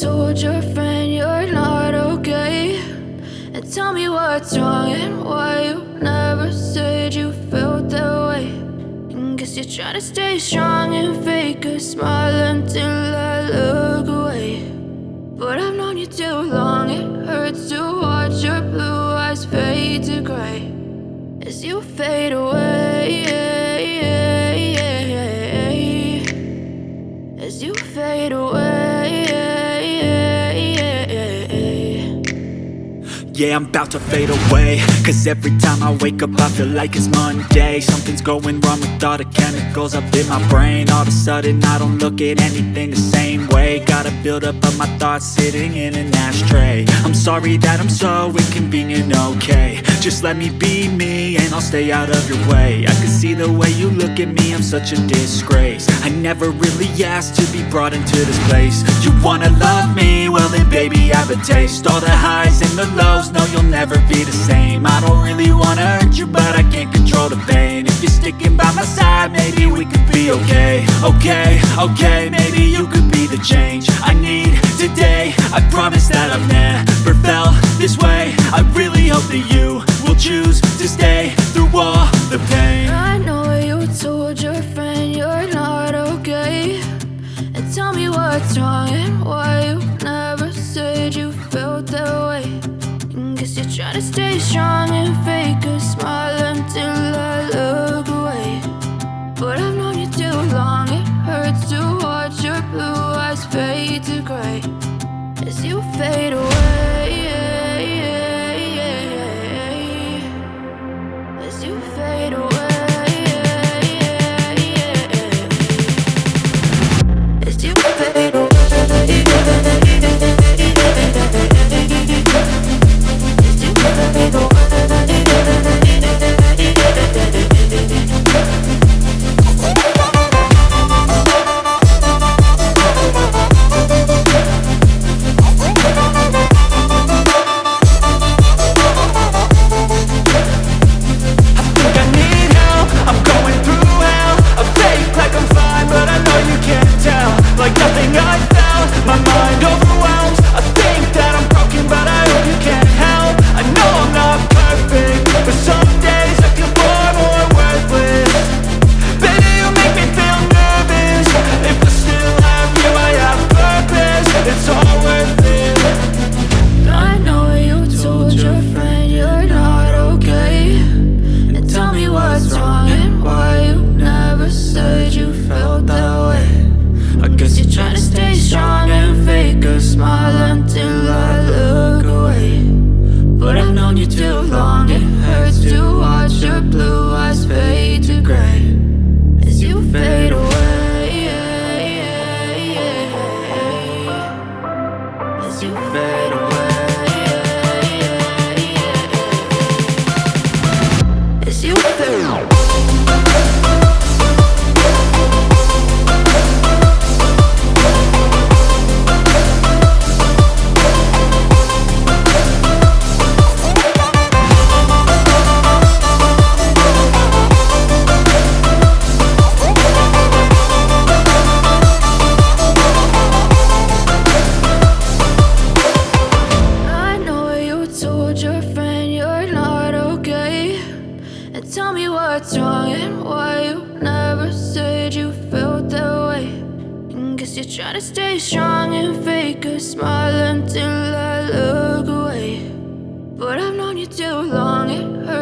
told your friend you're not okay, and tell me what's wrong and why you never said you felt that way. And guess you're trying to stay strong and fake a smile until I look away. But I've known you too long, it hurts to watch your blue eyes fade to gray as you fade away, as you fade away. Yeah, I'm about to fade away, cause every time I wake up I feel like it's Monday. Something's going wrong with all the chemicals up in my brain. All of a sudden I don't look at anything the same way. Gotta build up of my thoughts sitting in an ashtray. I'm sorry that I'm so inconvenient, okay. Just let me be me and I'll stay out of your way. I can see the way you look at me, I'm such a disgrace. I never really asked to be brought into this place. You wanna love me? Well then baby I have a taste. All the highs and the lows, no you'll never be the same. I don't really wanna hurt you but I can't control the pain. If you're sticking by my side maybe we could be okay. Okay, maybe you could be the change I need today. I promise that I've never felt this way. I really hope that you will choose to stay through all the pain. I know you told your friend you're not okay, and tell me what's wrong and why you never said you felt that way. And guess you're trying to stay strong and fake a smile until I look away. But I've known you too long, it hurts to watch your blue eyes fade to gray as you fade away, as you fade away, as you fade away. Like nothing I felt, my mind overwhelmed. I think that I'm broken but I hope you can't help. I know I'm not perfect, but some days I feel far more worthless. Baby, you make me feel nervous. If I still have you, I have purpose. It's all worth it. I know you told your friend you're not okay, and tell me what's wrong and why you never said you felt that way. I guess you're trying to stay strong and fake a smile until I look away. But I've known you too long, it hurts to watch your blue eyes fade to gray as you fade away, as you fade away, as you fade away. Tell me what's wrong and why you never said you felt that way. And guess you're trying to stay strong and fake a smile until I look away. But I've known you too long, it hurts